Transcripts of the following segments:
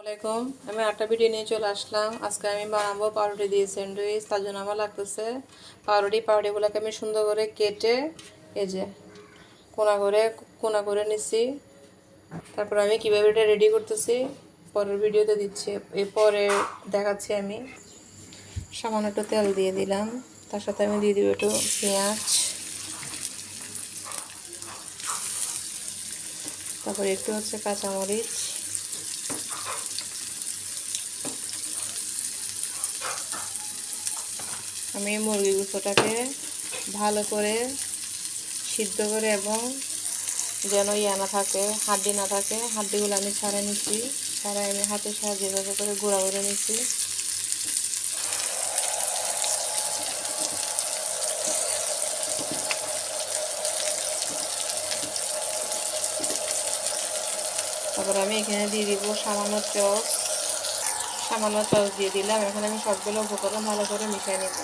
আসসালামাইকুম। আমি আটটা ভিডিও নিয়ে চলে আসলাম। আজকে আমি বানাবো পাউরুটি দিয়ে স্যান্ডউইচ। তার জন্য আমার লাগতেছে পাউরুটিগুলোকে আমি সুন্দর করে কেটে এই যে কোনা করে নিচ্ছি। তারপর আমি কীভাবে এটা রেডি করতেছি পরের ভিডিওতে দিচ্ছি। এরপরে দেখাচ্ছি। আমি সামান্য একটু তেল দিয়ে দিলাম, তার সাথে আমি দিয়ে দিব একটু পেঁয়াজ, তারপরে একটু হচ্ছে কাঁচামরিচ, আমি মুরগি গোস্তটাকে ভালো করে সিদ্ধ করে এবং যেন না থাকে, হাড্ডি না থাকে, হাড্ডিগুলো আমি ছাড়িয়ে নিচ্ছি। ছাড়াই আমি হাতের সাহায্যে এভাবে করে গুঁড়া করে নিচ্ছি। তারপর আমি এখানে দিয়ে দিব সামান্য চস দিয়ে দিলাম। এখন আমি সবগুলো উপকরণ ভালো করে মিশিয়ে নেব।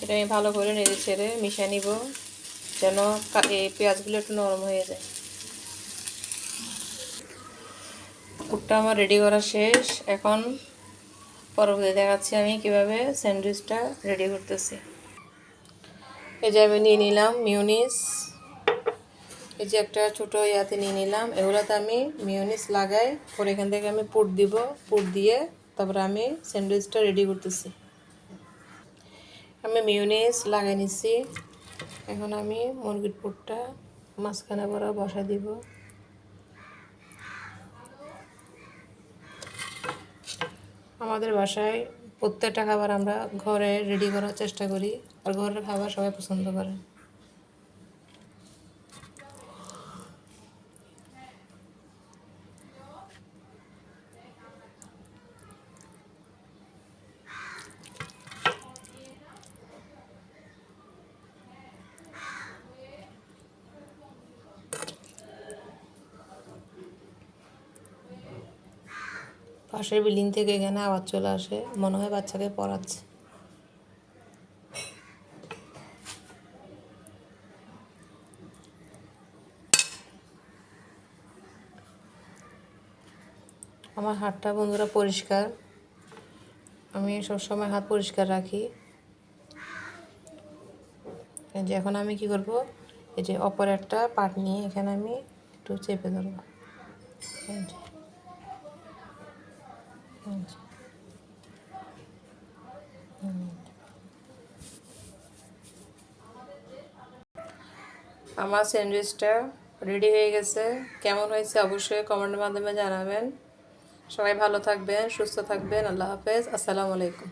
এটা আমি ভালো করে নেড়ে ছেড়ে মিশিয়ে নিব যেন এই পেঁয়াজগুলো একটু নরম হয়ে যায়। পুরটা আমার রেডি করা শেষ। এখন পরবর্তী দেখাচ্ছি আমি কিভাবে স্যান্ডউইচটা রেডি করতেছি। এই যে আমি নিয়ে নিলাম মিউনিস, এই যে একটা ছোটো ইয়াতে নিয়ে নিলাম। এগুলোতে আমি মিউনিস লাগাই, পরে এখান থেকে আমি পুর দিব। পুর দিয়ে তারপরে আমি স্যান্ডউইচটা রেডি করতেছি। আমি মিউনিস লাগাই নিচ্ছি। এখন আমি মুরগির পুরটা মাঝখানে বড় বসা দিব। আমাদের বাসায় প্রত্যেকটা খাবার আমরা ঘরে রেডি করার চেষ্টা করি, আর ঘরের খাবার সবাই পছন্দ করে। পাশের বিল্ডিং থেকে এখানে আওয়াজ চলে আসে, মনে হয় বাচ্চাকে পড়াচ্ছে। আমার হাতটা বন্ধুরা পরিষ্কার, আমি সবসময় হাত পরিষ্কার রাখি। এই যে এখন আমি কি করব, এই যে অপর একটা পাট নিয়ে এখানে আমি একটু চেপে ধরব। আমার স্যান্ডউইচটা রেডি হয়ে গেছে। কেমন হয়েছে অবশ্যই কমেন্টের মাধ্যমে জানাবেন। সবাই ভালো থাকবেন, সুস্থ থাকবেন। আল্লাহ হাফেজ। আসসালামু আলাইকুম।